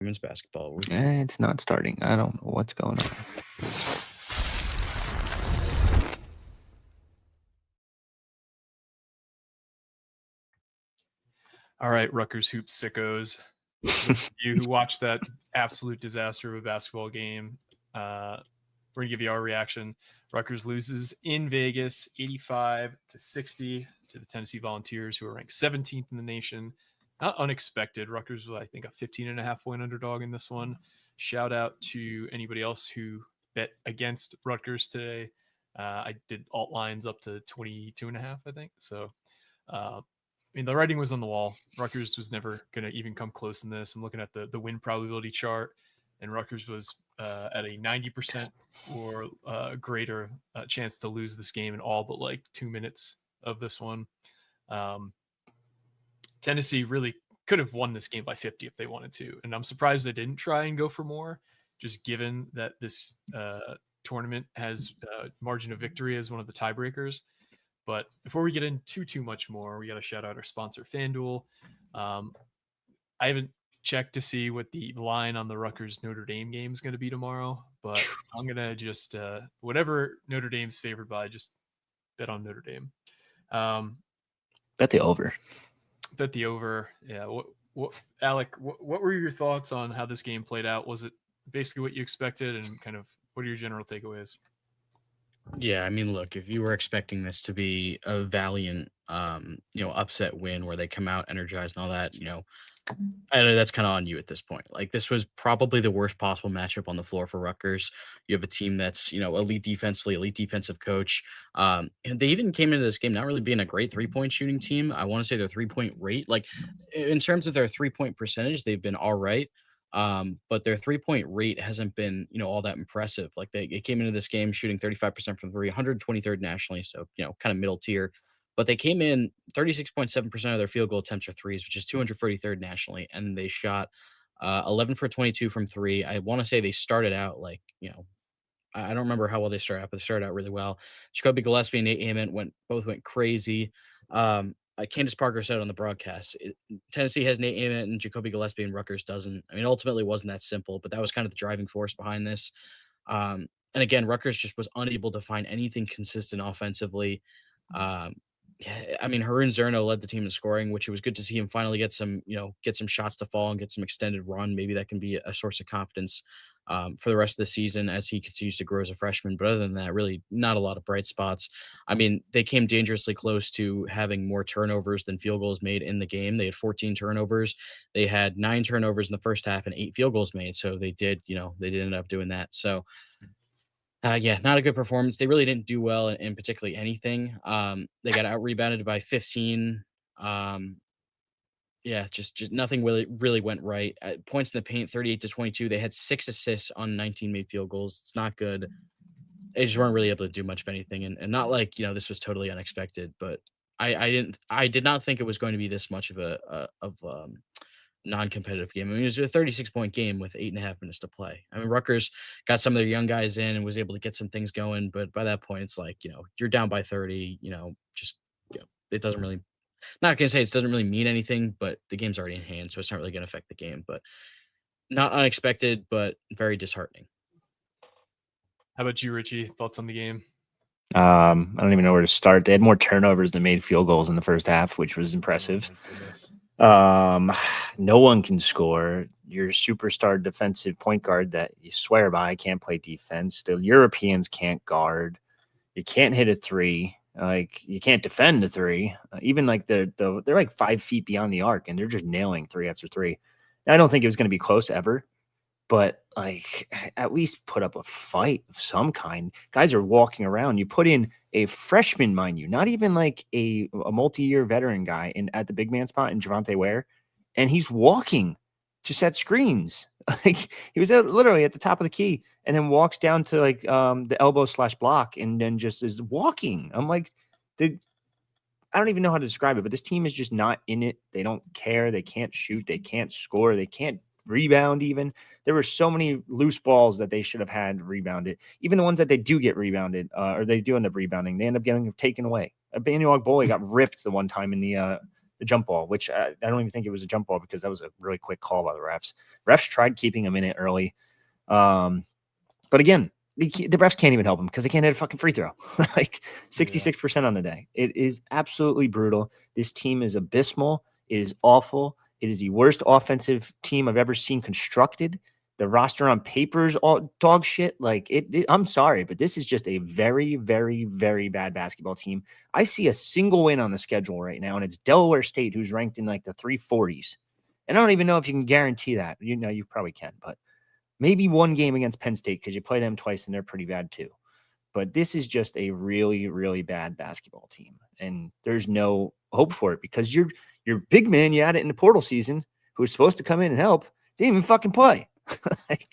Women's basketball. It's not starting. I don't know what's going on. All right, Rutgers hoop sickos. You who watched that absolute disaster of a basketball game, we're gonna give you our reaction. Rutgers loses in Vegas, 85-60 to the Tennessee Volunteers, who are ranked 17th in the nation. Not unexpected. Rutgers was, I think, a 15.5-point underdog in this one. Shout out to anybody else who bet against Rutgers today. I did alt lines up to 22.5, I think. So, I mean, the writing was on the wall. Rutgers was never going to even come close in this. I'm looking at the win probability chart, and Rutgers was at a 90% or greater chance to lose this game in all but like 2 minutes of this one. Tennessee really could have won this game by 50 if they wanted to, and I'm surprised they didn't try and go for more, just given that this tournament has margin of victory as one of the tiebreakers. But before we get into too much more, we got to shout out our sponsor, FanDuel. I haven't checked to see what the line on the Rutgers Notre Dame game is going to be tomorrow, but I'm going to just, whatever Notre Dame's favored by, just bet on Notre Dame. Bet the over. Bet the over. Yeah. What Alec, what were your thoughts on how this game played out? Was it basically what you expected, and kind of what are your general takeaways? Yeah, I mean, look, if you were expecting this to be a valiant, upset win where they come out energized and all that, I know that's kind of on you at this point. Like, this was probably the worst possible matchup on the floor for Rutgers. You have a team that's, elite defensively, elite defensive coach. And they even came into this game not really being a great 3-point shooting team. I want to say their 3-point rate, like in terms of their 3-point percentage, they've been all right. But their 3-point rate hasn't been, all that impressive. Like they came into this game shooting 35% from three, 123rd nationally. So, kind of middle tier. But they came in 36.7% of their field goal attempts are threes, which is 233rd nationally. And they shot 11 for 22 from three. I want to say they started out like, I don't remember how well they started out, but they started out really well. Jacoby Gillespie and Nate Ament both went crazy. Candace Parker said on the broadcast, Tennessee has Nate Ament and Jacoby Gillespie, and Rutgers doesn't. I mean, ultimately, it wasn't that simple, but that was kind of the driving force behind this. And again, Rutgers just was unable to find anything consistent offensively. I mean, Harun Zerno led the team in scoring, which it was good to see him finally get some shots to fall and get some extended run. Maybe that can be a source of confidence for the rest of the season as he continues to grow as a freshman. But other than that, really not a lot of bright spots. I mean, they came dangerously close to having more turnovers than field goals made in the game. They had 14 turnovers. They had 9 turnovers in the first half and 8 field goals made. So they did end up doing that. So yeah, not a good performance. They really didn't do well in particularly anything. They got out rebounded by 15. Yeah, just nothing really went right. Points in the paint, 38-22. They had 6 assists on 19 made field goals. It's not good. They just weren't really able to do much of anything, and not like this was totally unexpected. But I did not think it was going to be this much of a non-competitive game. I mean, it was a 36-point game with 8.5 minutes to play. I mean, Rutgers got some of their young guys in and was able to get some things going, but by that point, it's like, you're down by 30, just, it doesn't really, not going to say it doesn't really mean anything, but the game's already in hand, so it's not really going to affect the game, but not unexpected, but very disheartening. How about you, Richie? Thoughts on the game? I don't even know where to start. They had more turnovers than made field goals in the first half, which was impressive. No one can score. Your superstar defensive point guard that you swear by can't play defense. The Europeans can't guard. You can't hit a three. Like, you can't defend a three. Even like they're like 5 feet beyond the arc, and they're just nailing three after three. I don't think it was going to be close ever, but like, at least put up a fight of some kind. Guys are walking around. You put in a freshman, mind you, not even like a multi-year veteran guy at the big man spot in Javante Ware, and he's walking to set screens. Like, he was literally at the top of the key and then walks down to like the elbow/block and then just is walking. I'm like, I don't even know how to describe it, but this team is just not in it. They don't care. They can't shoot. They can't score. They can't rebound even. There were so many loose balls that they should have had rebounded. Even the ones that they do get rebounded, or they do end up rebounding, they end up getting taken away. Emmanuel Boy got ripped the one time in the the jump ball, which I don't even think it was a jump ball because that was a really quick call by the refs. Refs tried keeping him in it early. But again, the refs can't even help him because they can't hit a fucking free throw. Like 66% on the day. It is absolutely brutal. This team is abysmal. It is awful. It is the worst offensive team I've ever seen constructed. The roster on paper is all dog shit. Like I'm sorry, but this is just a very, very, very bad basketball team. I see a single win on the schedule right now, and it's Delaware State, who's ranked in like the 340s. And I don't even know if you can guarantee that. You know, you probably can, but maybe one game against Penn State because you play them twice and they're pretty bad too. But this is just a really, really bad basketball team, and there's no hope for it because your big man you had it in the portal season, who was supposed to come in and help, didn't even fucking play.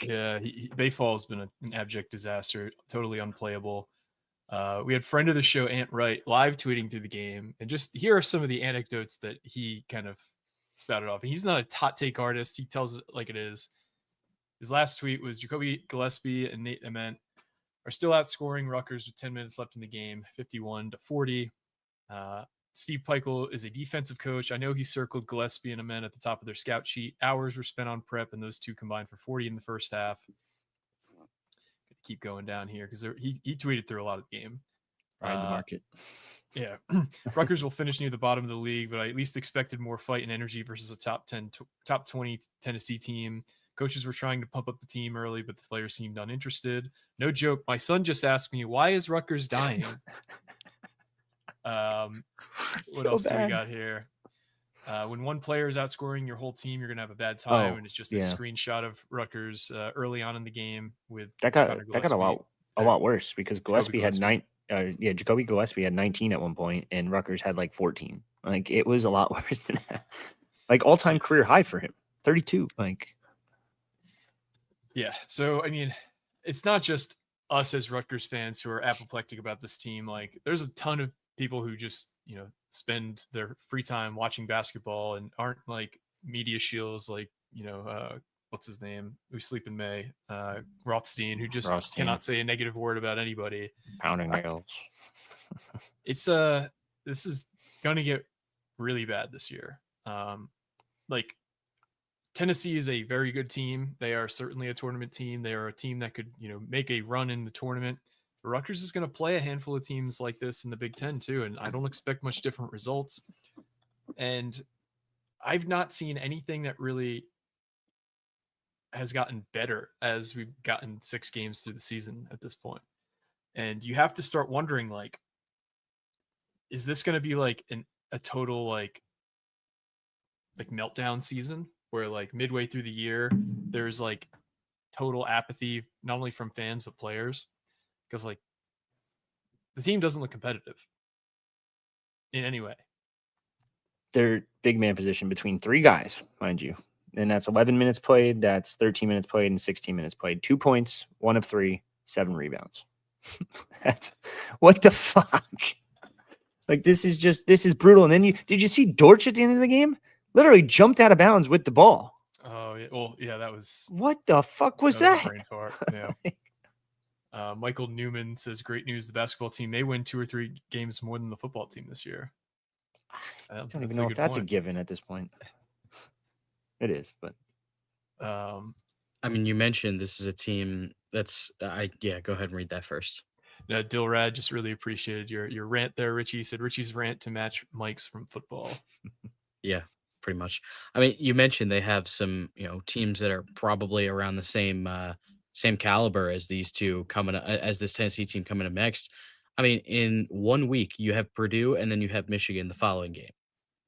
Yeah, Bayfall has been an abject disaster, totally unplayable. We had friend of the show, Ant Wright, live tweeting through the game, and just here are some of the anecdotes that he kind of spouted off. And he's not a hot take artist; he tells it like it is. His last tweet was Jacoby Gillespie and Nate Ament are still outscoring Rutgers with 10 minutes left in the game, 51-40. Steve Peichel is a defensive coach. I know he circled Gillespie and Ament at the top of their scout sheet. Hours were spent on prep, and those two combined for 40 in the first half. Keep going down here because he tweeted through a lot of the game. Ride the market. Yeah. Rutgers will finish near the bottom of the league, but I at least expected more fight and energy versus a top 20 Tennessee team. Coaches were trying to pump up the team early, but the players seemed uninterested. No joke. My son just asked me, why is Rutgers dying? What else do we got here? When one player is outscoring your whole team, you're going to have a bad time. And it's just a screenshot of Rutgers early on in the game with that got a lot worse because Gillespie had Jacoby Gillespie had 19 at one point and Rutgers had like 14. Like it was a lot worse than that. Like all-time career high for him, 32. Like, yeah. So, I mean, it's not just us as Rutgers fans who are apoplectic about this team. Like there's a ton of people who just, spend their free time watching basketball and aren't like media shills, like, what's his name? We Sleep in May, Rothstein, who just cannot say a negative word about anybody. Pounding nails. It's this is gonna get really bad this year. Like Tennessee is a very good team. They are certainly a tournament team. They are a team that could, make a run in the tournament. Rutgers is going to play a handful of teams like this in the Big Ten too, and I don't expect much different results. And I've not seen anything that really has gotten better as we've gotten 6 games through the season at this point. And you have to start wondering, like, is this going to be like a total like meltdown season where like midway through the year there's like total apathy, not only from fans but players? Because like the team doesn't look competitive in any way. Their big man position between 3 guys, mind you. And that's 11 minutes played. That's 13 minutes played and 16 minutes played. 2 points, 1 of 3, 7 rebounds. That's what the fuck? Like this is brutal. And then did you see Dortch at the end of the game? Literally jumped out of bounds with the ball. Oh, yeah. Well, yeah, that was. What the fuck was that? Brain fart. Yeah. Michael Newman says, great news. The basketball team may win 2 or 3 games more than the football team this year. I don't even know if that's a given at this point. It is, but. I mean, you mentioned this is a team that's, go ahead and read that first. Dilrad just really appreciated your rant there, Richie. He said Richie's rant to match Mike's from football. Yeah, pretty much. I mean, you mentioned they have some, teams that are probably around the same caliber as these two as this Tennessee team coming up next. I mean, in 1 week, you have Purdue and then you have Michigan the following game.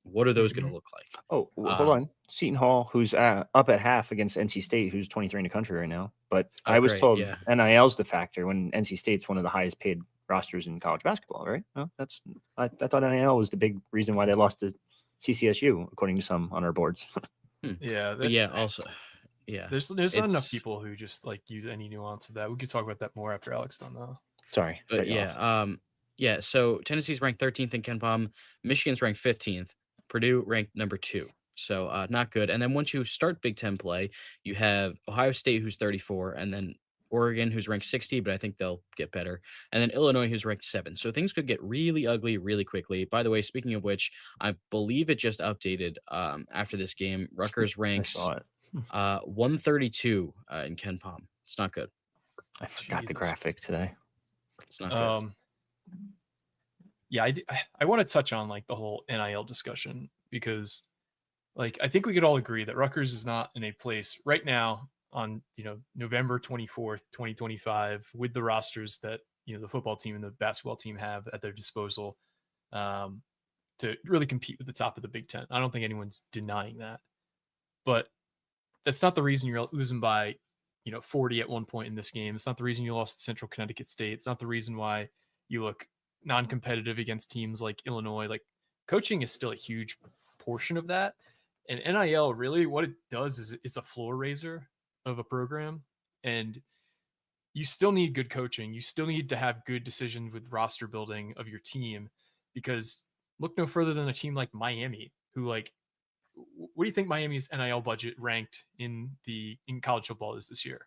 What are those going to look like? Oh, hold on. Seton Hall, who's up at half against NC State, who's 23 in the country right now. But I was told NIL's the factor when NC State's one of the highest paid rosters in college basketball, right? Well, I thought NIL was the big reason why they lost to CCSU, according to some on our boards. Yeah. There's not enough people who just like use any nuance of that. We could talk about that more after Alec's done though. Sorry. But so Tennessee's ranked 13th in KenPom. Michigan's ranked 15th. Purdue ranked number 2. So not good. And then once you start Big Ten play, you have Ohio State, who's 34, and then Oregon, who's ranked 60, but I think they'll get better. And then Illinois, who's ranked 7. So things could get really ugly really quickly. By the way, speaking of which, I believe it just updated after this game. Rutgers I ranks saw it. 132 in Ken Palm. It's not good. I forgot the Jesus. graphic today. It's not good. Yeah, I want to touch on like the whole NIL discussion because like I think we could all agree that Rutgers is not in a place right now on November 24th, 2025 with the rosters that the football team and the basketball team have at their disposal to really compete with the top of the Big Ten. I don't think anyone's denying that. But that's not the reason you're losing by 40 at one point in this game. It's not the reason you lost to Central Connecticut State. It's not the reason why you look non-competitive against teams like Illinois. Like coaching is still a huge portion of that. And NIL really what it does is it's a floor raiser of a program. And you still need good coaching. You still need to have good decisions with roster building of your team because look no further than a team like Miami, who like, what do you think Miami's NIL budget ranked in college football is this year?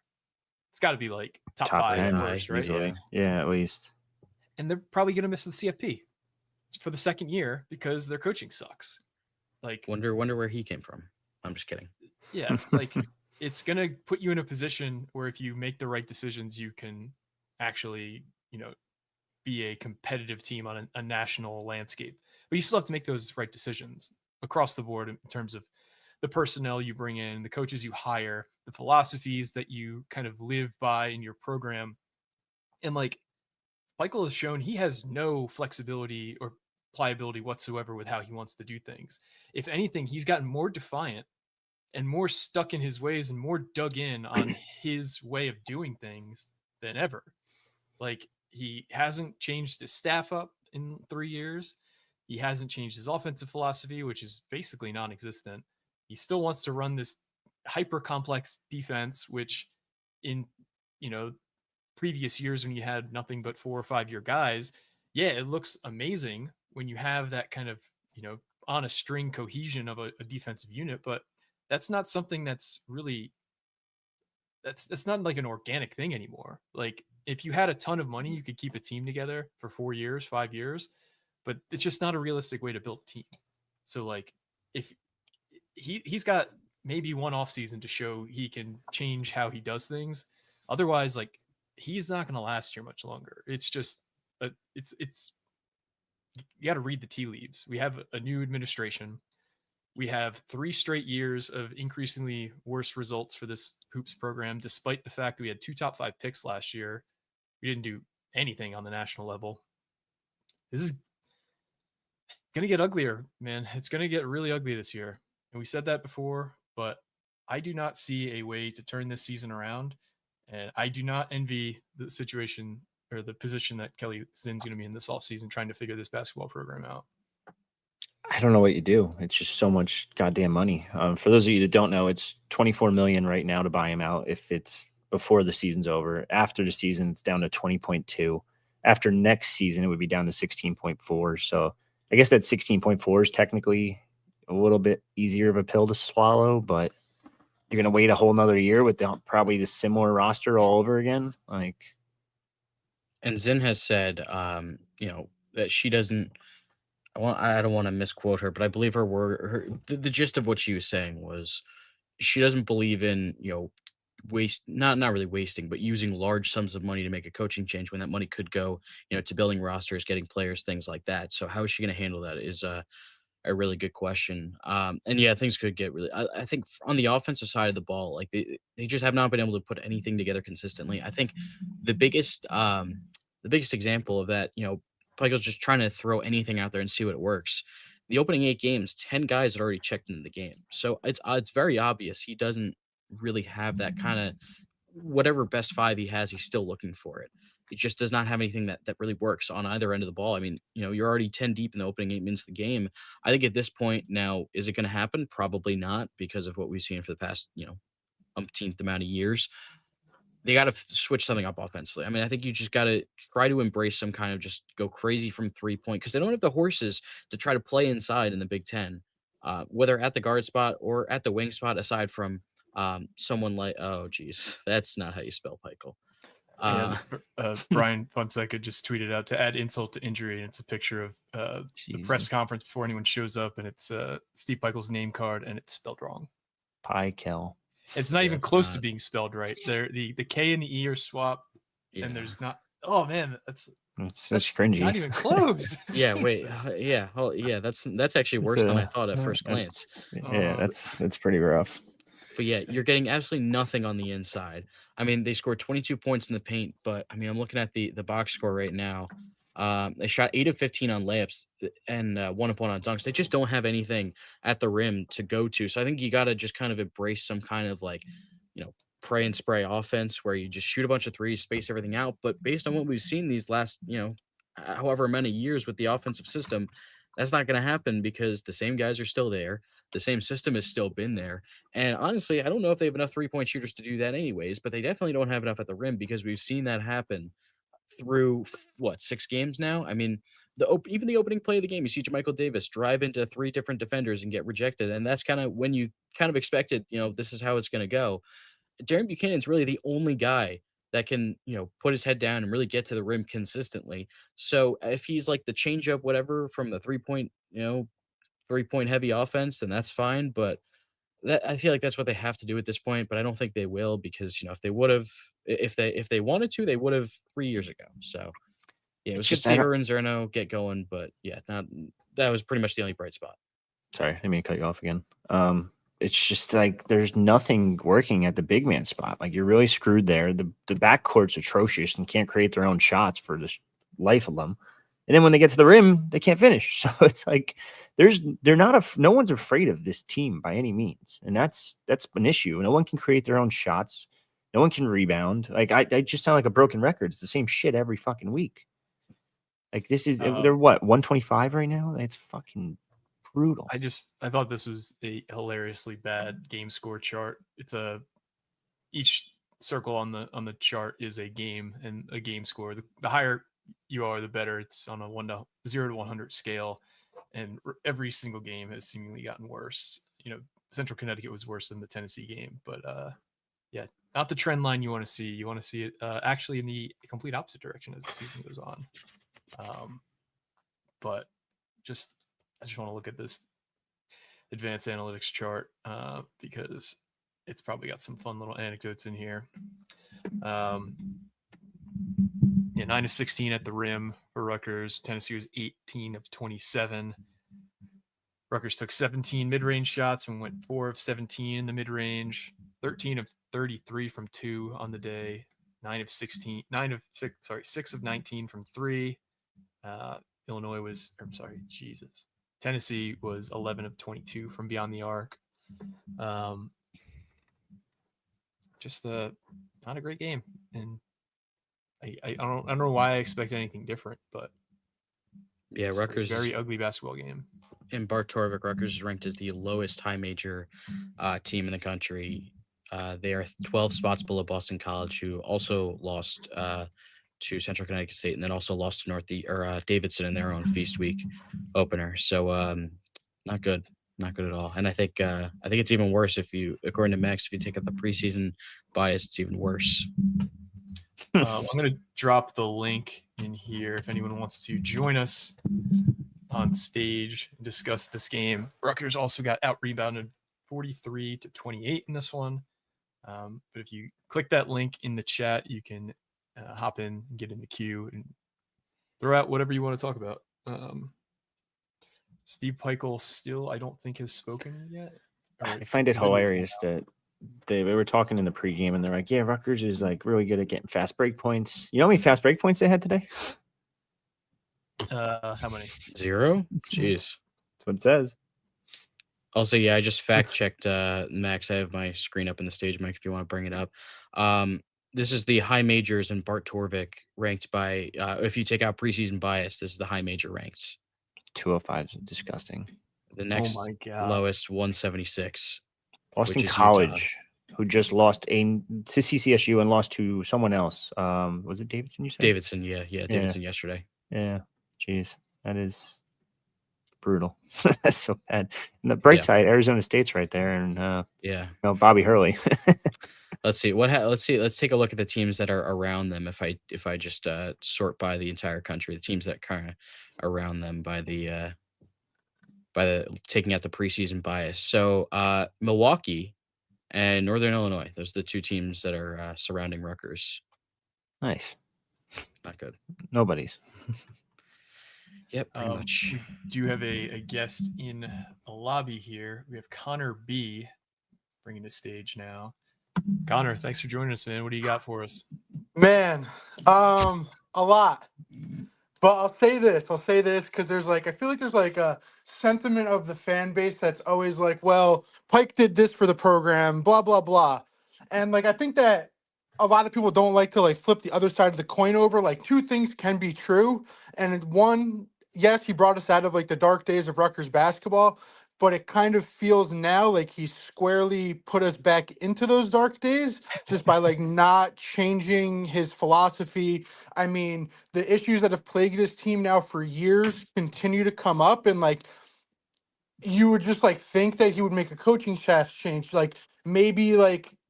It's got to be like top 5 10 at worst, right? easily. Yeah, at least. And they're probably going to miss the CFP for the second year because their coaching sucks. Like, Wonder where he came from. I'm just kidding. Yeah, like it's going to put you in a position where if you make the right decisions, you can actually, be a competitive team on a national landscape. But you still have to make those right decisions across the board in terms of the personnel you bring in, the coaches you hire, the philosophies that you kind of live by in your program. And like Michael has shown, he has no flexibility or pliability whatsoever with how he wants to do things. If anything, he's gotten more defiant and more stuck in his ways and more dug in on his way of doing things than ever. Like he hasn't changed his staff up in 3 years. He hasn't changed his offensive philosophy, which is basically non-existent. He still wants to run this hyper complex defense, which in, previous years when you had nothing but 4 or 5 year guys, yeah, it looks amazing when you have that kind of, on a string cohesion of a defensive unit, but that's not something that's really that's not like an organic thing anymore. Like if you had a ton of money, you could keep a team together for 4 years, 5 years, but it's just not a realistic way to build a team. So like if he's got maybe one off season to show he can change how he does things. Otherwise, like he's not going to last here much longer. It's just it's you got to read the tea leaves. We have a new administration. We have 3 straight years of increasingly worse results for this hoops program, despite the fact that we had 2 top 5 picks last year. We didn't do anything on the national level. This is going to get uglier, man. It's going to get really ugly this year. And we said that before, but I do not see a way to turn this season around. And I do not envy the situation or the position that Kelly Zinn's going to be in this offseason trying to figure this basketball program out. I don't know what you do. It's just so much goddamn money. For those of you that don't know, it's $24 million right now to buy him out if it's before the season's over. After the season, it's down to 20.2. After next season, it would be down to 16.4. So I guess that 16.4 is technically a little bit easier of a pill to swallow, but you're going to wait a whole nother year with probably the similar roster all over again. Like, And Zinn has said, that she doesn't. I don't want to misquote her, but I believe the gist of what she was saying was she doesn't believe in not really wasting, but using large sums of money to make a coaching change when that money could go to building rosters, getting players, things like that. So how is she going to handle that is a really good question. And yeah, things could get really. I think on the offensive side of the ball, like they just have not been able to put anything together consistently. I think the biggest example of that, Pikel's just trying to throw anything out there and see what works. The opening 8 games, 10 guys had already checked into the game, so it's very obvious he doesn't really have that kind of whatever best 5 he has. He's still looking for it. He just does not have anything that really works on either end of the ball. I mean, you're already 10 deep in the opening 8 minutes of the game. I think at this point now, is it going to happen? Probably not, because of what we've seen for the past, umpteenth amount of years. They got to switch something up offensively. I mean, I think you just got to try to embrace some kind of just go crazy from 3-point because they don't have the horses to try to play inside in the Big Ten, whether at the guard spot or at the wing spot, aside from someone like, oh, geez, that's not how you spell Pikel. Brian Fonseca just tweeted out to add insult to injury, and it's a picture of the press conference before anyone shows up, and it's Steve Pikiell's name card, and it's spelled wrong. Pikiell. It's not even close to being spelled right. There, the K and the E are swapped, and there's not. Oh man, that's cringy. Not even close. Yeah, wait, yeah, that's actually worse than I thought at first glance. Yeah, that's pretty rough. But yeah, you're getting absolutely nothing on the inside. I mean, they scored 22 points in the paint, but I mean, I'm looking at the box score right now. They shot 8 of 15 on layups and 1 of 1 on dunks. They just don't have anything at the rim to go to. So I think you got to just kind of embrace some kind of like, pray and spray offense where you just shoot a bunch of threes, space everything out. But based on what we've seen these last, however many years with the offensive system, that's not going to happen because the same guys are still there. The same system has still been there. And honestly, I don't know if they have enough 3-point shooters to do that anyways, but they definitely don't have enough at the rim because we've seen that happen through 6 games now. I mean, even the opening play of the game, you see Jermichael Davis drive into 3 different defenders and get rejected. And that's kind of when you kind of expected, this is how it's going to go. Darren Buchanan's really the only guy that can, put his head down and really get to the rim consistently. So if he's like the change up, whatever, from the 3-point, 3-point heavy offense, then that's fine. But I feel like that's what they have to do at this point. But I don't think they will because, if they would have, if they wanted to, they would have 3 years ago. So yeah, it was just to see her and Zerno get going. But yeah, that was pretty much the only bright spot. Sorry, I didn't mean to cut you off again. It's just like there's nothing working at the big man spot. Like you're really screwed there. The backcourt's atrocious and can't create their own shots for the life of them. And then when they get to the rim, they can't finish. So it's like no one's afraid of this team by any means, and that's an issue. No one can create their own shots. No one can rebound. Like I just sound like a broken record. It's the same shit every fucking week. Like this is they're what 125 right now. It's fucking brutal. I thought this was a hilariously bad game score chart. It's each circle on the chart is a game and a game score. The higher you are, the better. It's on a 0 to 100 scale, and every single game has seemingly gotten worse. Central Connecticut was worse than the Tennessee game, but yeah, not the trend line you want to see. You want to see it actually in the complete opposite direction as the season goes on. But I just want to look at this advanced analytics chart because it's probably got some fun little anecdotes in here. 9 of 16 at the rim for Rutgers. Tennessee was 18 of 27. Rutgers took 17 mid-range shots and went 4 of 17 in the mid-range. 13 of 33 from 2 on the day. 6 of 19 from 3. Tennessee was 11 of 22 from beyond the arc. Just not a great game, and I don't know why I expected anything different, but yeah, Rutgers very ugly basketball game. And Bart Torvik, Rutgers is ranked as the lowest high major team in the country. They are 12 spots below Boston College, who also lost to Central Connecticut State, and then also lost to Davidson in their own Feast Week opener. So not good at all. And I think it's even worse according to Max, if you take out the preseason bias, it's even worse. I'm going to drop the link in here if anyone wants to join us on stage and discuss this game. Rutgers also got out rebounded 43-28 in this one. But if you click that link in the chat, you can hop in and get in the queue and throw out whatever you want to talk about. Steve Pikiell still, I don't think, has spoken yet. I find it hilarious that they were talking in the pregame and they're like, yeah, Rutgers is like really good at getting fast break points. You know how many fast break points they had today? How many? 0? Jeez. That's what it says. Also, yeah, I just fact checked Max. I have my screen up in the stage mic if you want to bring it up. This is the high majors and Bart Torvik ranked by, if you take out preseason bias, this is the high major ranks. 205 is disgusting. The next lowest, 176. Boston College, who just lost to CCSU and lost to someone else. Was it Davidson, you said? Davidson, yeah. Davidson yesterday. Yeah. Jeez. That is brutal. That's so bad. And the bright side, Arizona State's right there. And, yeah. Bobby Hurley. let's see let's take a look at the teams that are around them. If I just sort by the entire country, the teams that kind of around them by the taking out the preseason bias. So Milwaukee and Northern Illinois, those are the two teams that are surrounding Rutgers. Nice. Not good. Nobody's. Yep, pretty much. We do have a guest in the lobby here. We have Connor B bringing the stage now. Connor, thanks for joining us, man. What do you got for us? Man, a lot. But I'll say this because there's I feel like there's a sentiment of the fan base that's always like, well, Pike did this for the program, blah, blah, blah. And I think that a lot of people don't like to flip the other side of the coin over. Two things can be true. And one, yes, he brought us out of the dark days of Rutgers basketball, but it kind of feels now like he squarely put us back into those dark days just by not changing his philosophy. I mean, the issues that have plagued this team now for years continue to come up, and you would just think that he would make a coaching staff change, maybe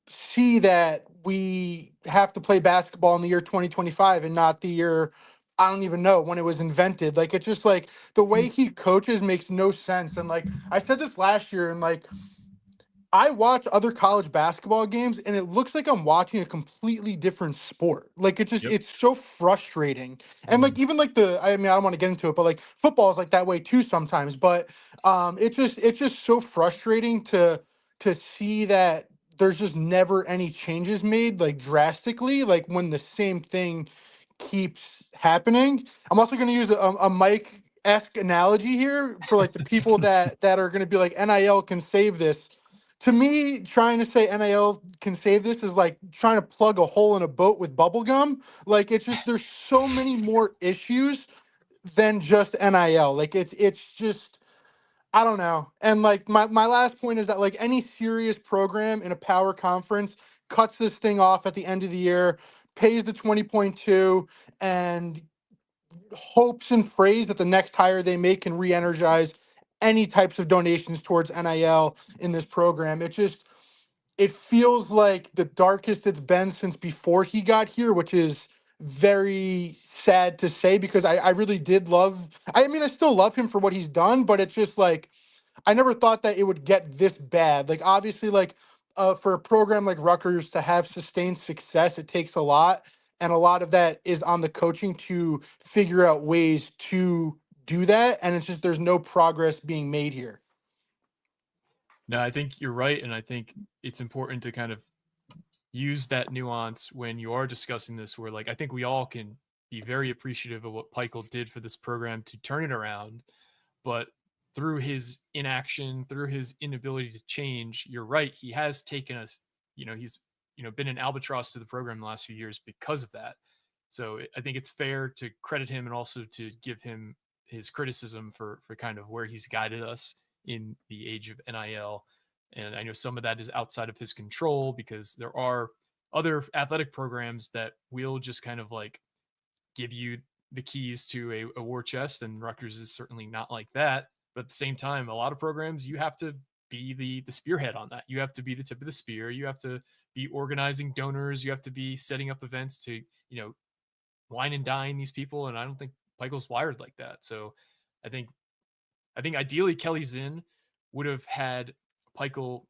see that we have to play basketball in the year 2025 and not the year, I don't even know when it was invented. It's just the way he coaches makes no sense. And I said this last year, and I watch other college basketball games and it looks like I'm watching a completely different sport. It's so frustrating. And even I mean, I don't want to get into it, but football is that way too sometimes. But it's just so frustrating to see that there's just never any changes made drastically, when the same thing keeps happening. I'm also going to use a Mike-esque analogy here for the people that are going to be NIL can save this. To me, trying to say NIL can save this is trying to plug a hole in a boat with bubble gum. It's just there's so many more issues than just NIL. It's just, I don't know. And my last point is that any serious program in a power conference cuts this thing off at the end of the year, pays the 20.2, and hopes and prays that the next hire they make can re-energize any types of donations towards NIL in this program. It feels like the darkest it's been since before he got here, which is very sad to say because I really did I mean, I still love him for what he's done, but it's just I never thought that it would get this bad. Obviously, for a program like Rutgers to have sustained success, it takes a lot. And a lot of that is on the coaching to figure out ways to do that. And it's just there's no progress being made here. No, I think you're right. And I think it's important to kind of use that nuance when you are discussing this, where I think we all can be very appreciative of what Peichel did for this program to turn it around. But through his inaction, through his inability to change, you're right. He has taken us, he's, been an albatross to the program the last few years because of that. So I think it's fair to credit him and also to give him his criticism for kind of where he's guided us in the age of NIL. And I know some of that is outside of his control because there are other athletic programs that will just kind of give you the keys to a war chest, and Rutgers is certainly not like that. But at the same time, a lot of programs, you have to be the spearhead on that. You have to be the tip of the spear. You have to be organizing donors. You have to be setting up events to, wine and dine these people. And I don't think Peichel's wired like that. So I think ideally Kelly Zinn would have had Peichel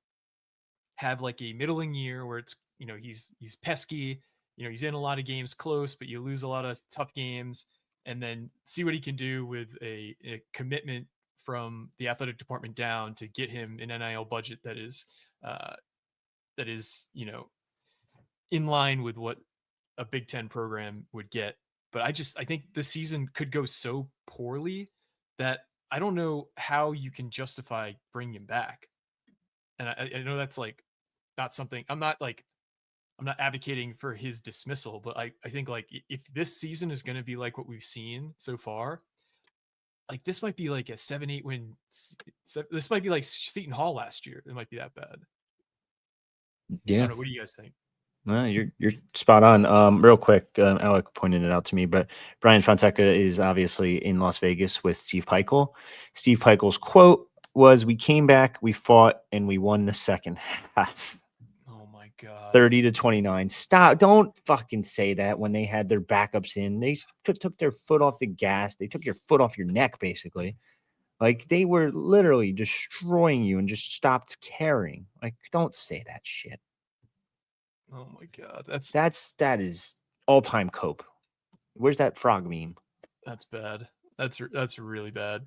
have a middling year where it's, he's pesky, he's in a lot of games close, but you lose a lot of tough games, and then see what he can do with a commitment from the athletic department down to get him an NIL budget that is, in line with what a Big Ten program would get. But I think the season could go so poorly that I don't know how you can justify bringing him back. And I know that's not something I'm not advocating for his dismissal, but I think if this season is going to be what we've seen so far, this might be a 7-8 win. This might be like Seton Hall last year. It might be that bad. Yeah. I don't know. What do you guys think? No, you're spot on. Real quick, Alec pointed it out to me, but Brian Fonseca is obviously in Las Vegas with Steve Peichel. Steve Peichel's quote was, "We came back, we fought, and we won the second half." Oh my God. 30-29. Stop. Don't fucking say that when they had their backups in. They took their foot off the gas. They took your foot off your neck, basically. Like, they were literally destroying you and just stopped caring. Like, don't say that shit. Oh my God. That is all-time cope. Where's that frog meme? That's bad. That's really bad.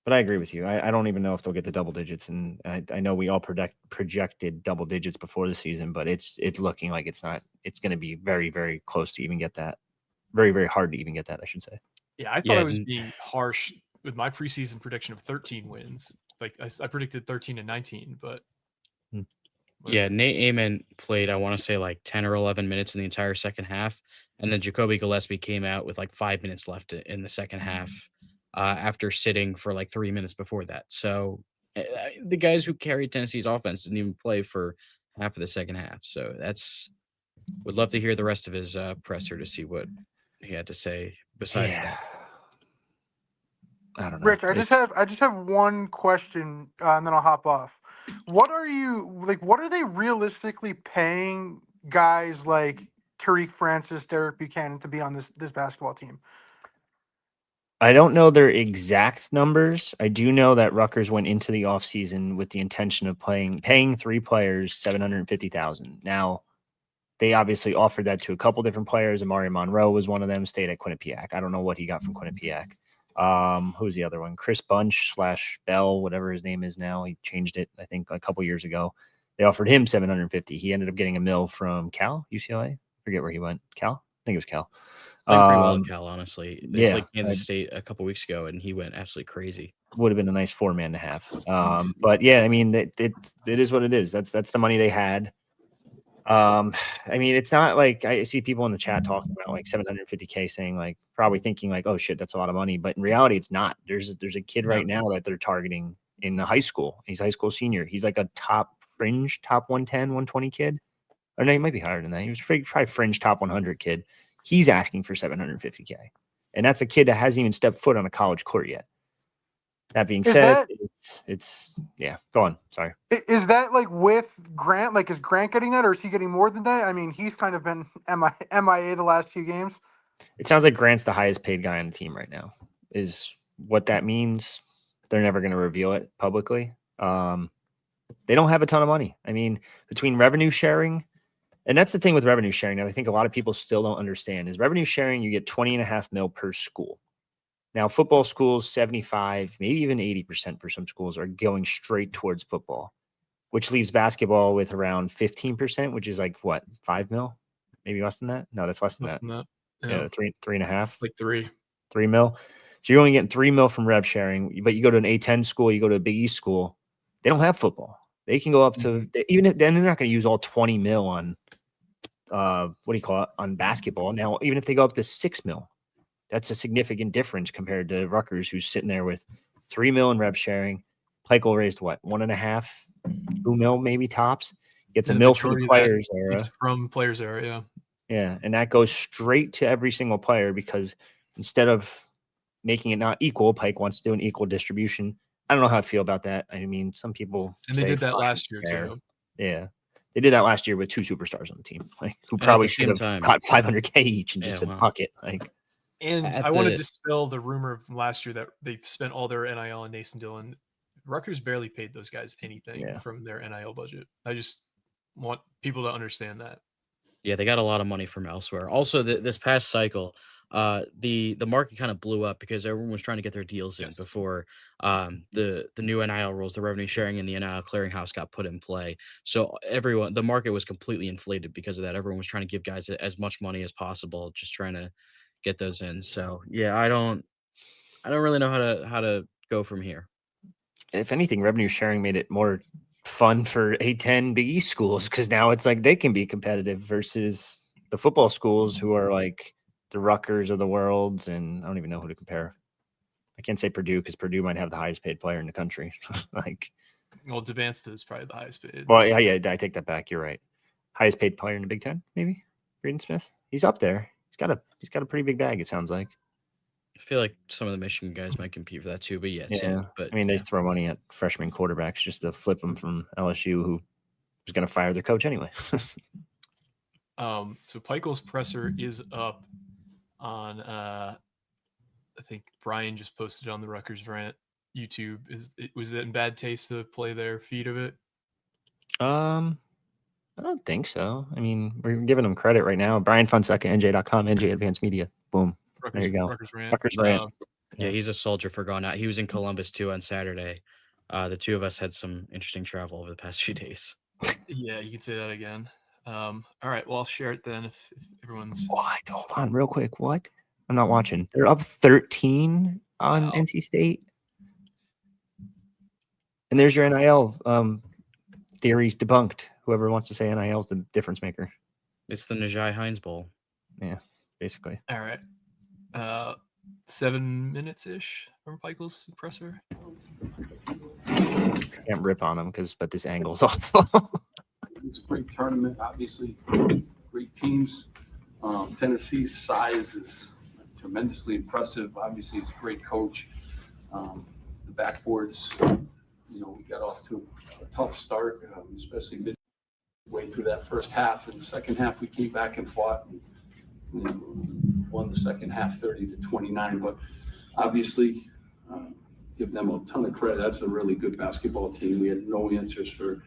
But I agree with you. I don't even know if they'll get to double digits. And I know we all projected double digits before the season, but it's looking like it's not. It's going to be very, very close to even get that. Very, very hard to even get that, I should say. Yeah, I thought Yeah, I was being harsh with my preseason prediction of 13 wins. Like I predicted 13 and 19, but Yeah, Nate Amon played, I want to say, like 10 or 11 minutes in the entire second half. And then Jacoby Gillespie came out with like 5 minutes left in the second half after sitting for like 3 minutes before that. So the guys who carried Tennessee's offense didn't even play for half of the second half. So would love to hear the rest of his presser to see what he had to say besides that. I don't know. Rich, I just have one question, and then I'll hop off. What are they realistically paying guys like Tariq Francis, Derek Buchanan to be on this basketball team? I don't know their exact numbers. I do know that Rutgers went into the offseason with the intention of paying 3 players $750,000. Now, they obviously offered that to a couple different players. Amari Monroe was one of them, stayed at Quinnipiac. I don't know what he got from Quinnipiac. Who's the other one? Chris Bunch / Bell, whatever his name is now. He changed it, I think, a couple years ago. They offered him $750,000. He ended up getting $1 million from Cal, UCLA. Forget where he went. Cal? I think it was Cal. Played pretty well at Cal, honestly. They yeah, played Kansas State a couple weeks ago, and he went absolutely crazy. Would have been a nice 4-man to have. But yeah, I mean, it is what it is. That's the money they had. I mean, it's not like I see people in the chat talking about like $750K saying like probably thinking like, oh shit, that's a lot of money. But in reality, it's not. There's a kid right now that they're targeting in the high school. He's a high school senior. He's like a top 110, 120 kid. Or no, he might be higher than that. He was probably fringe top 100 kid. He's asking for $750K. And that's a kid that hasn't even stepped foot on a college court yet. That being said, it's yeah. Go on. Sorry. Is that like with Grant? Like, is Grant getting that, or is he getting more than that? I mean, he's kind of been MIA the last few games. It sounds like Grant's the highest paid guy on the team right now. Is what that means. They're never going to reveal it publicly. They don't have a ton of money. I mean, between revenue sharing, and that's the thing with revenue sharing that I think a lot of people still don't understand is revenue sharing. You get $20.5 million per school. Now, football schools, 75, maybe even 80% for some schools are going straight towards football, which leaves basketball with around 15%, which is like what, 5 mil? Maybe less than that? No, that's less than that. Yeah, 3.5. Like 3 mil. So you're only getting 3 mil from rev sharing, but you go to an A10 school, you go to a Big East school, they don't have football. They can go up to even if then they're not going to use all 20 mil on on basketball. Now, even if they go up to 6 mil, that's a significant difference compared to Rutgers, who's sitting there with 3 mil in rev sharing. Peichel raised what, 1.5, 2 mil maybe tops. Gets $1 million from the players era. It's from players era, yeah. Yeah, and that goes straight to every single player because instead of making it not equal, Pike wants to do an equal distribution. I don't know how I feel about that. I mean, some people they did that last year too. Yeah, they did that last year with 2 superstars on the team, like who And probably should have got $500K each and just said fuck it. Like, and I want to dispel the rumor from last year that they spent all their NIL on Nathan Dillon. Rutgers barely paid those guys anything from their NIL budget. I just want people to understand that. Yeah, they got a lot of money from elsewhere. Also, this past cycle, the market kind of blew up because everyone was trying to get their deals in before the new NIL rules, the revenue sharing and the NIL clearinghouse got put in play. So the market was completely inflated because of that. Everyone was trying to give guys as much money as possible, just trying to get those in. So yeah, I don't really know how to go from here. If anything, revenue sharing made it more fun for A10 Big East schools because now it's like they can be competitive versus the football schools who are like the Rutgers of the world, and I don't even know who to compare. I can't say Purdue because Purdue might have the highest paid player in the country. Well, DeBansta is probably the highest paid. Well, yeah, I take that back. You're right. Highest paid player in the Big Ten, maybe Braden Smith. He's up there. He's got a pretty big bag. It sounds like. I feel like some of the Michigan guys might compete for that too, but but I mean, they throw money at freshman quarterbacks just to flip them from LSU, who was going to fire their coach anyway. So Pikel's presser is up on I think Brian just posted on the Rutgers Rant YouTube. Was it in bad taste to play their feed of it? I don't think so. I mean, we're giving them credit right now. Brian Fonseca, NJ.com, NJ Advanced Media. Boom. There you go. Rutgers Rant. Rutgers Rant. Yeah, he's a soldier for going out. He was in Columbus too on Saturday. The two of us had some interesting travel over the past few days. Yeah, you can say that again. All right, well, I'll share it then if everyone's. What? Hold on, real quick. What? I'm not watching. They're up 13 on NC State. And there's your NIL theories debunked. Whoever wants to say NIL is the difference maker. It's the Najai Hines Bowl. Yeah, basically. All right. 7 minutes ish from Pikel's presser. Can't rip on them but this angle's off. It's a great tournament, obviously. Great teams. Tennessee's size is tremendously impressive. Obviously, he's a great coach. The backboards, we got off to a tough start, especially midway through that first half. In the second half, we came back and fought and won the second half 30-29. But obviously, give them a ton of credit. That's a really good basketball team. We had no answers for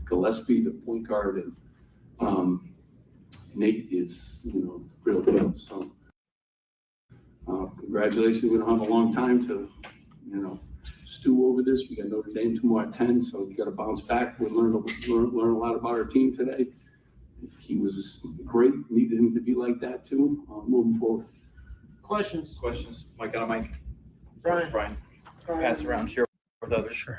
Gillespie, the point guard, and Nate is, real deal. So congratulations. We don't have a long time to, stew over this. We got Notre Dame tomorrow at 10, so we got to bounce back. We learn a lot about our team today. He was great. Needed him to be like that too. Moving forward. Questions. Mike on a mic. Brian. Pass around. Share with others. Sure.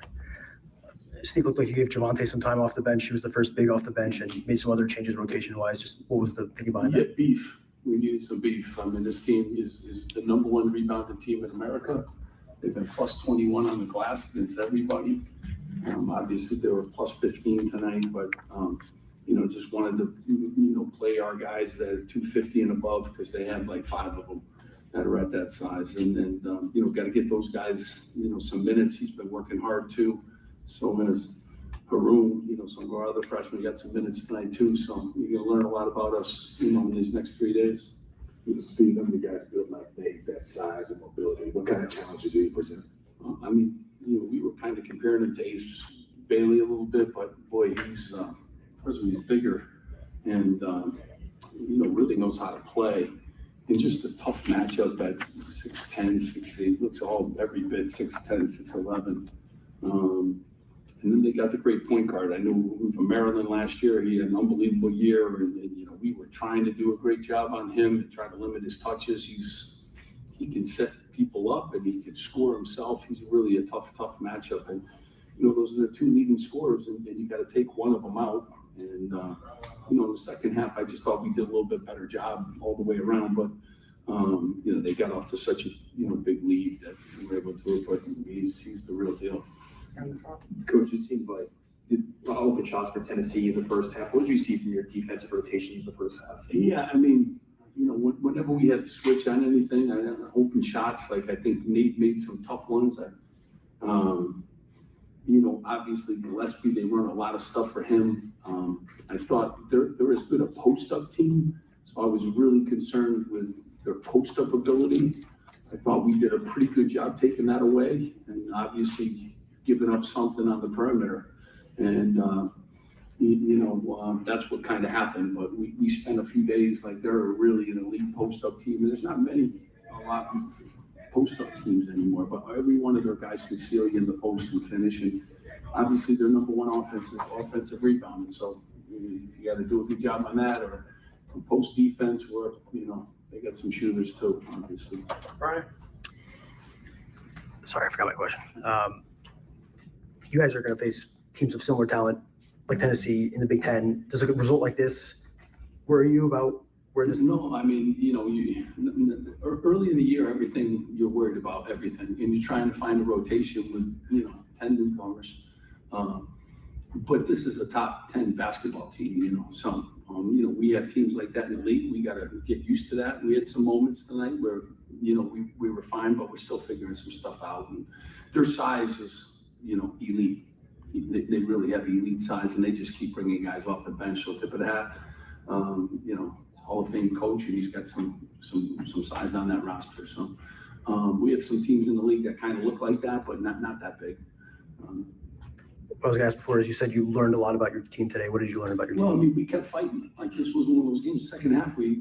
Steve, looked like you gave Javante some time off the bench. He was the first big off the bench and made some other changes rotation-wise. Just what was the thinking behind that? Beef. We needed some beef. I mean, this team is the number one rebounding team in America. They've been plus 21 on the glass against everybody. Obviously, they were plus 15 tonight, but, just wanted to, play our guys that are 250 and above because they have like 5 of them that are at that size. And then, got to get those guys, some minutes. He's been working hard too. So has Haroon, some of our other freshmen got some minutes tonight too. So you're going to learn a lot about us, in these next 3 days. Steve, how many guys built like Nate, that size and mobility? What kind of challenges did he present? We were kind of comparing him to Ace Bailey a little bit, but boy, he's first of all, he's bigger and really knows how to play. And just a tough matchup at 6'10", 6'8", looks every bit 6'10", 6'11". And then they got the great point guard. I knew him from Maryland last year. He had an unbelievable year, and we were trying to do a great job on him and try to limit his touches. He can set people up and he can score himself. He's really a tough matchup. And those are the 2 leading scorers, and you got to take one of them out. And in the second half, I just thought we did a little bit better job all the way around. But they got off to such a big lead that we were able to do it. But he's the real deal. Coach, it seemed like open shots for Tennessee in the first half. What did you see from your defensive rotation in the first half? Yeah, whenever we had to switch on anything, open shots, like I think Nate made some tough ones. Obviously Gillespie, they run a lot of stuff for him. I thought they're as good a post-up team, so I was really concerned with their post-up ability. I thought we did a pretty good job taking that away, and obviously giving up something on the perimeter. And, that's what kind of happened. But we spent a few days, like they're really an elite post-up team. And there's not a lot of post-up teams anymore, but every one of their guys can seal you in the post and finish. And obviously their number one offense is offensive rebounding. So if you got to do a good job on that, or post defense where, they got some shooters too, obviously. Brian? Sorry, I forgot my question. You guys are going to face teams of similar talent like Tennessee in the Big Ten. Does a result like this worry you about where this? No, early in the year, you're worried about everything, and you're trying to find a rotation with 10 newcomers. But this is a top 10 basketball team, so we have teams like that in the league. We got to get used to that. We had some moments tonight where we were fine, but we're still figuring some stuff out. And their size is elite. they really have elite size, and they just keep bringing guys off the bench. So tip of the hat, you know, Hall of Fame coach, and he's got some size on that roster. So we have some teams in the league that kind of look like that, but not that big. What I was going to ask before is you said you learned a lot about your team today. What did you learn about your team? Well, I mean, we kept fighting. Like, this was one of those games. Second half, we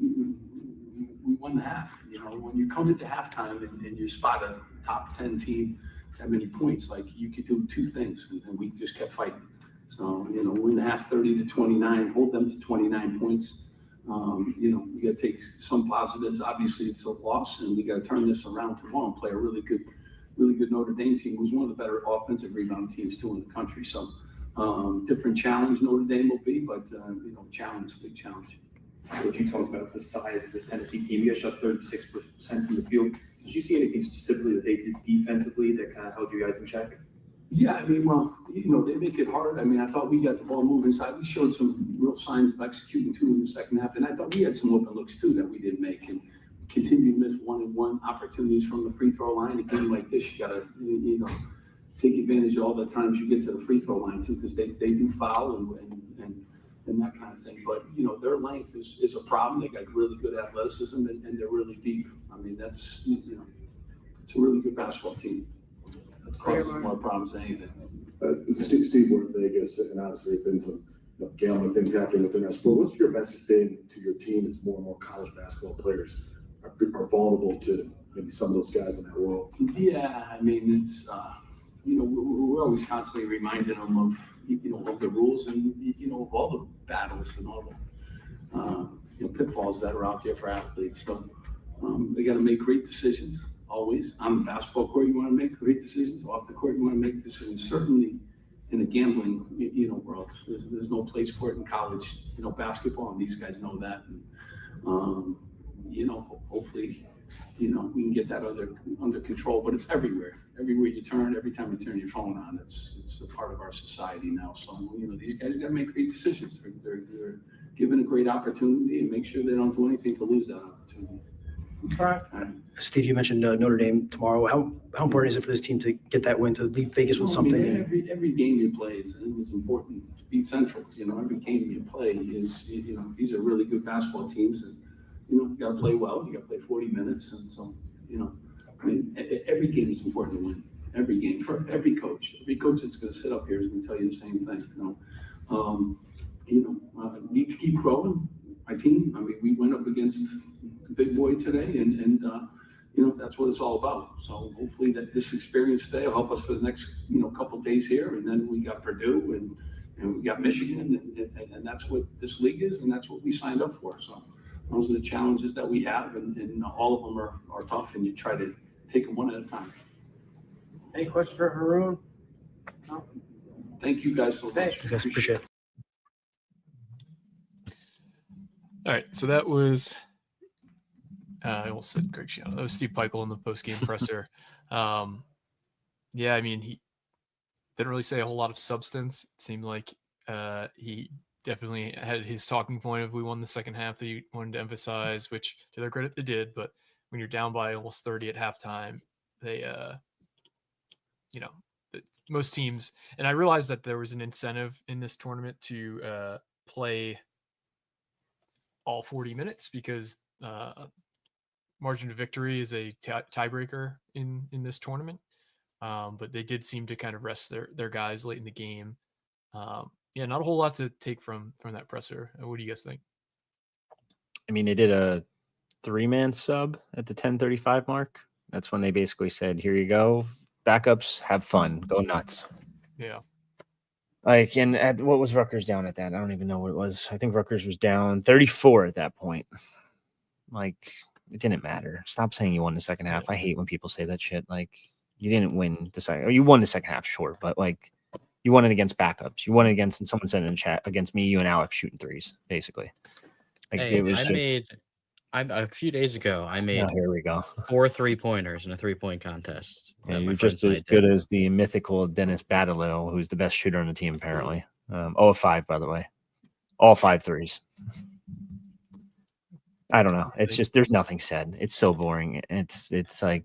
won the half. You know, when you come into halftime and you spot a top 10 team that many points, like, you could do two things, and we just kept fighting. So, you know, win the half 30-29, hold them to 29 points. You know, we got to take some positives. Obviously, it's a loss, and we got to turn this around tomorrow and play a really good Notre Dame team, who's one of the better offensive rebound teams too in the country. So different challenge Notre Dame will be, but you know, big challenge. What you talked about, the size of this Tennessee team, you guys shot 36% from the field. Did you see anything specifically that they did defensively that kind of held you guys in check? Yeah, I mean, well, you know, they make it hard. I mean, I thought we got the ball moving inside. We showed some real signs of executing too in the second half, and I thought we had some open looks too that we didn't make, and continue to miss 1-and-1 opportunities from the free throw line. A game like this, you gotta, you know, take advantage of all the times you get to the free throw line too, because they do foul and that kind of thing. But you know, their length is a problem. They got really good athleticism and they're really deep. I mean, that's, you know, it's a really good basketball team. It causes more problems than anything. Steve, we're in Vegas, and obviously there's been some gambling things happening within our sport. What's your message thing to your team as more and more college basketball players are vulnerable to maybe some of those guys in that world? Yeah, I mean, it's you know, we're always constantly reminding them of, you know, of the rules and, you know, of all the battles and all the you know, pitfalls that are out there for athletes. So they got to make great decisions always. On the basketball court, you want to make great decisions. Off the court, you want to make decisions. Certainly in the gambling, you know, world, there's no place for it in college, you know, basketball, and these guys know that. And, you know, hopefully, you know, we can get that under control, but it's everywhere. Everywhere you turn, every time you turn your phone on, it's a part of our society now. So, you know, these guys got to make great decisions. They're given a great opportunity, and make sure they don't do anything to lose that opportunity. All right. Steve, you mentioned Notre Dame tomorrow. How important is it for this team to get that win, to leave Vegas with something? I mean, every game you play is important to beat Central. You know, every game you play is, you know, these are really good basketball teams, and you know, you got to play well. You got to play 40 minutes, and so, you know, I mean, every game is important to win. Every game for every coach. Every coach that's going to sit up here is going to tell you the same thing. You know, need to keep growing. My team. I mean, we went up against the big boy today, and you know, that's what it's all about. So hopefully that this experience today will help us for the next, you know, couple of days here, and then we got Purdue and we got Michigan, and that's what this league is, and that's what we signed up for. So those are the challenges that we have, and all of them are tough, and you try to take them one at a time. Any questions for Haroon? No. Thank you guys so much. Thanks. Appreciate it. All right, so that was I almost said Greg Schiano. That was Steve Peichel in the post-game presser. Yeah, I mean, he didn't really say a whole lot of substance. It seemed like he definitely had his talking point of we won the second half that he wanted to emphasize, which to their credit they did. But when you're down by almost 30 at halftime, they, you know, most teams, and I realized that there was an incentive in this tournament to play all 40 minutes because margin of victory is a tiebreaker in this tournament. But they did seem to kind of rest their guys late in the game. Yeah, not a whole lot to take from that presser. What do you guys think? I mean, they did a 3-man sub at the 10:35 mark. That's when they basically said, here you go. Backups, have fun. Go nuts. Yeah. Like, and what was Rutgers down at that? I don't even know what it was. I think Rutgers was down 34 at that point. Like, it didn't matter. Stop saying you won the second half. I hate when people say that shit. Like, you didn't win the second. You won the second half, sure, but like, you won it against backups. You won it against, and someone said in the chat, against me, you and Alec shooting threes, basically. Like, Hey, it was a few days ago, I made here we go. 4 3-pointers in a 3-point contest. Yeah, that my you're just friends as and I good did. as the mythical Dennis Badalow, who's the best shooter on the team, apparently. 0 of 5, by the way. All 5 threes. I don't know. It's just, there's nothing said. It's so boring. It's like,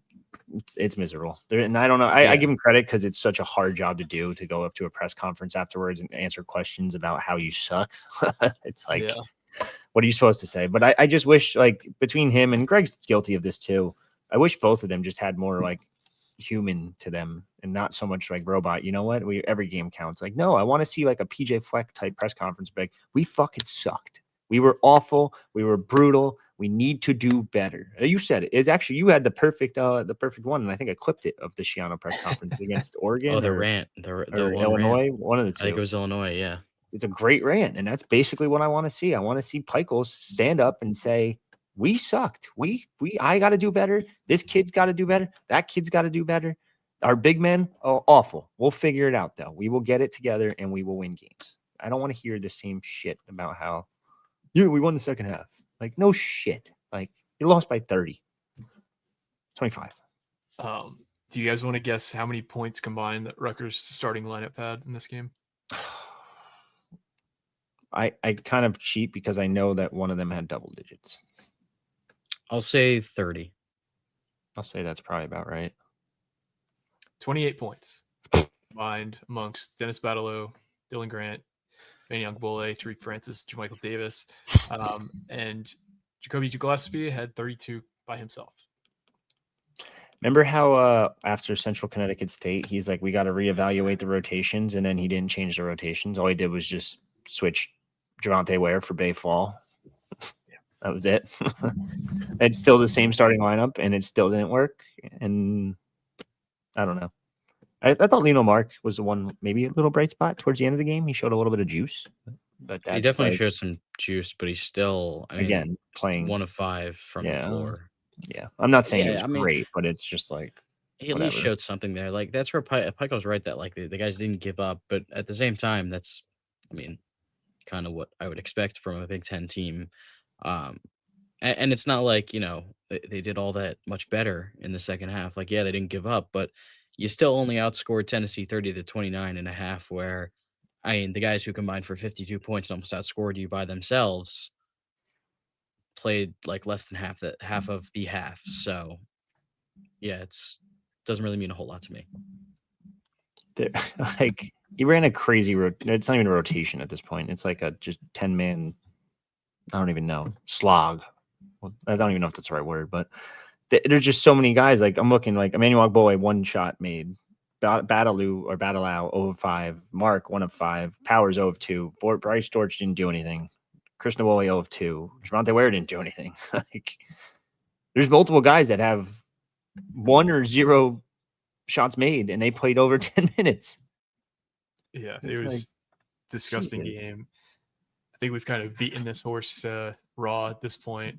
it's miserable. And I don't know. I give him credit because it's such a hard job to do, to go up to a press conference afterwards and answer questions about how you suck. It's like, what are you supposed to say? But I just wish, like, between him and Greg's guilty of this too, I wish both of them just had more like human to them and not so much like robot. You know what? Every game counts. Like, no, I want to see like a PJ Fleck type press conference. Like, we fucking sucked. We were awful. We were brutal. We need to do better. You said it. It's actually, you had the perfect one, and I think I clipped it of the Schiano press conference against Oregon. The or, rant, or the one Illinois, rant. one of the two. I think it was Illinois. Yeah, it's a great rant, and that's basically what I want to see. I want to see Pikiell stand up and say, "We sucked. I got to do better. This kid's got to do better. That kid's got to do better. Our big men, awful. We'll figure it out, though. We will get it together, and we will win games." I don't want to hear the same shit about how, we won the second half. Like, no shit. Like, you lost by 30. 25. Do you guys want to guess how many points combined that Rutgers starting lineup had in this game? I kind of cheat because I know that one of them had double digits. I'll say 30. I'll say that's probably about right. 28 points combined amongst Dennis Badalow, Dylan Grant, Manny Youngbole, Tariq Francis, Jermichael Davis, and Jacoby Gillespie had 32 by himself. Remember how after Central Connecticut State, he's like, we got to reevaluate the rotations, and then he didn't change the rotations. All he did was just switch Javonte Ware for Bay Fall. That was it. It's still the same starting lineup, and it still didn't work. And I don't know. I thought Lino Mark was the one, maybe a little bright spot towards the end of the game. He showed a little bit of juice. But He definitely showed some juice, but he's still, again, playing 1 of 5 from the floor. Yeah, I'm not saying it was great, but it's just like he at least showed something there. Like, that's where Pikiell's right that like the guys didn't give up, but at the same time, that's, kind of what I would expect from a Big Ten team. And it's not like, they did all that much better in the second half. Like, yeah, they didn't give up, but you still only outscored Tennessee 30-29.5, where, the guys who combined for 52 points and almost outscored you by themselves played like less than half of the half. So yeah, doesn't really mean a whole lot to me. Like, he ran a crazy it's not even a rotation at this point. It's like a just 10-man, I don't even know, slog. Well, I don't even know if that's the right word, but there's just so many guys. Like, I'm looking, like Emmanuel Agboe, 1 shot made. Badalow 0 of 5. Mark 1 of 5. Powers 0 of 2. Bryce Dortch didn't do anything. Chris Naboli 0 of 2. Javonte Ware didn't do anything. Like, there's multiple guys that have 1 or 0 shots made, and they played over 10 minutes. Yeah, it was disgusting game. I think we've kind of beaten this horse raw at this point.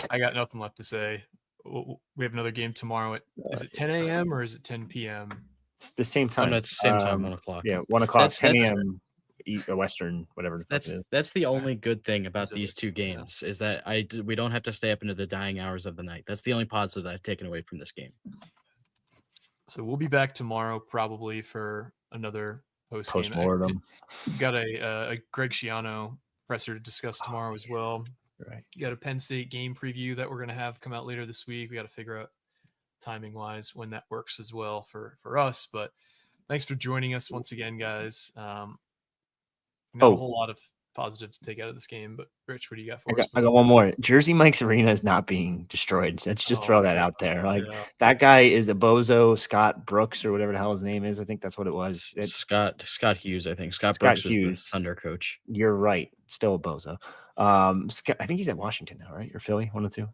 I got nothing left to say. We have another game tomorrow is it 10 a.m. or is it 10 p.m.? It's the same time. No, it's the same time, 1 o'clock. Yeah, 1 o'clock, 10 a.m. Western, whatever. That's the only good thing about these two games is that we don't have to stay up into the dying hours of the night. That's the only positive that I've taken away from this game. So we'll be back tomorrow probably for another post-mortem. We've got a Greg Schiano presser to discuss tomorrow as well. Right. You got a Penn State game preview that we're going to have come out later this week. We got to figure out timing wise when that works as well for us. But thanks for joining us once again, guys. Not a whole lot of positives to take out of this game, but Rich, what do you got for us? I got one more. Jersey Mike's Arena is not being destroyed. Let's just throw that out there. Like, that guy is a bozo, Scott Brooks or whatever the hell his name is. I think that's what it was. It's Scott Hughes, I think. Scott Brooks was the Thunder coach. You're right. Still a bozo. I think he's at Washington now, right? Or Philly, 1 or 2.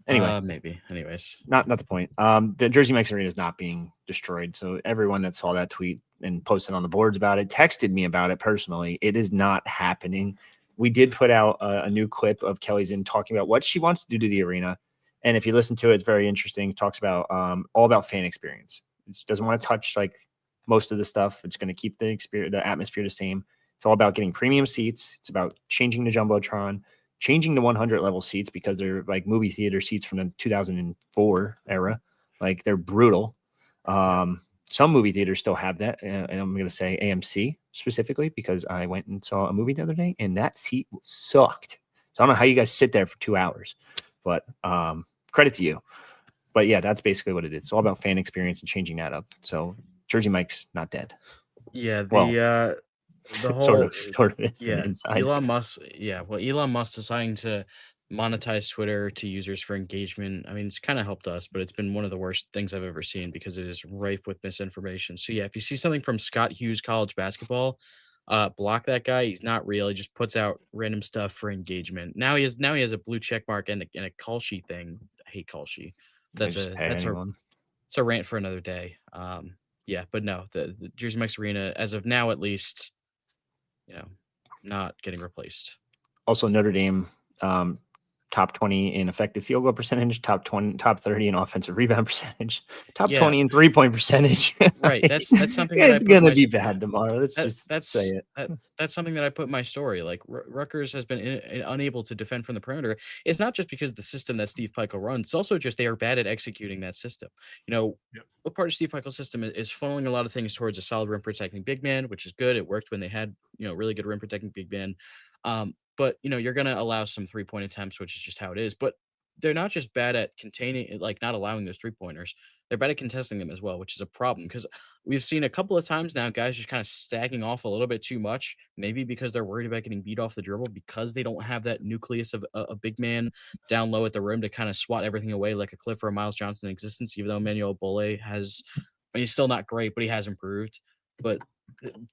Anyway, maybe. Anyways, not the point. The Jersey Mike's Arena is not being destroyed. So everyone that saw that tweet and posted on the boards about it, texted me about it personally. It is not happening. We did put out a new clip of Kelly Zinn talking about what she wants to do to the arena. And if you listen to it, it's very interesting. It talks about all about fan experience. It doesn't want to touch like most of the stuff. It's going to keep the atmosphere the same. It's all about getting premium seats. It's about changing the Jumbotron, changing the 100 level seats because they're like movie theater seats from the 2004 era. Like, they're brutal. Some movie theaters still have that. And I'm going to say AMC specifically because I went and saw a movie the other day and that seat sucked. So I don't know how you guys sit there for 2 hours, but credit to you. But yeah, that's basically what it is. It's all about fan experience and changing that up. So Jersey Mike's not dead. Yeah, Well, the whole sort of is yeah, inside. Elon Musk. Yeah, well, Elon Musk deciding to monetize Twitter to users for engagement. I mean, it's kind of helped us, but it's been one of the worst things I've ever seen because it is rife with misinformation. So yeah, if you see something from Scott Hughes College Basketball, block that guy. He's not real. He just puts out random stuff for engagement. Now he has a blue check mark and a Kalshi thing. I hate Kalshi. I just pay anyone. It's a rant for another day. Yeah, but no, the Jersey Mike's Arena, as of now at least, not getting replaced. Also, Notre Dame, top 20 in effective field goal percentage, top 30 in offensive rebound percentage, top Yeah. 20 in 3-point percentage. Right. That's something that It's gonna be bad tomorrow. Let's just say it. That's something that I put in my story. Like Rutgers has been unable to defend from the perimeter. It's not just because of the system that Steve Peichel runs. It's also just they are bad at executing that system. Yep. What part of Steve Peichel's system is funneling a lot of things towards a solid rim protecting big man, which is good. It worked when they had really good rim protecting big man. But you're gonna allow some 3-point attempts, which is just how it is. But they're not just bad at containing, like not allowing those 3-pointers. They're bad at contesting them as well, which is a problem because we've seen a couple of times now guys just kind of stacking off a little bit too much, maybe because they're worried about getting beat off the dribble because they don't have that nucleus of a big man down low at the rim to kind of swat everything away like a Cliff or a Miles Johnson in existence, even though Emmanuel Bole has, I mean, he's still not great, but he has improved. But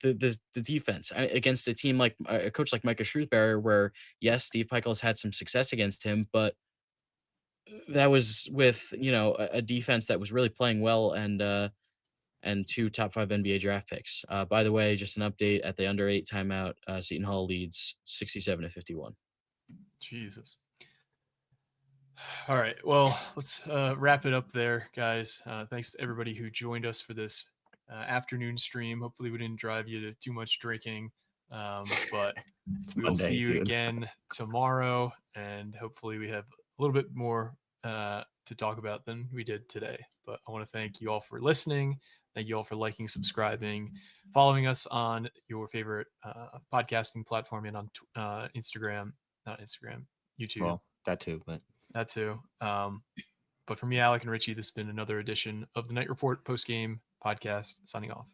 the defense against a team like a coach like Micah Shrewsbury, where yes, Steve Peichel has had some success against him, but that was with a defense that was really playing well and 2 top 5 NBA draft picks. By the way, just an update at the under 8 timeout, Seton Hall leads 67-51. Jesus. All right. Well, let's wrap it up there, guys. Thanks to everybody who joined us for this afternoon stream. Hopefully, we didn't drive you to too much drinking, but we will see you again tomorrow, and hopefully, we have a little bit more to talk about than we did today. But I want to thank you all for listening. Thank you all for liking, subscribing, following us on your favorite podcasting platform and on Instagram, not Instagram, YouTube. Well, that too, but that too. But for me, Alec and Richie, this has been another edition of the Night Report Postgame Podcast. Signing off.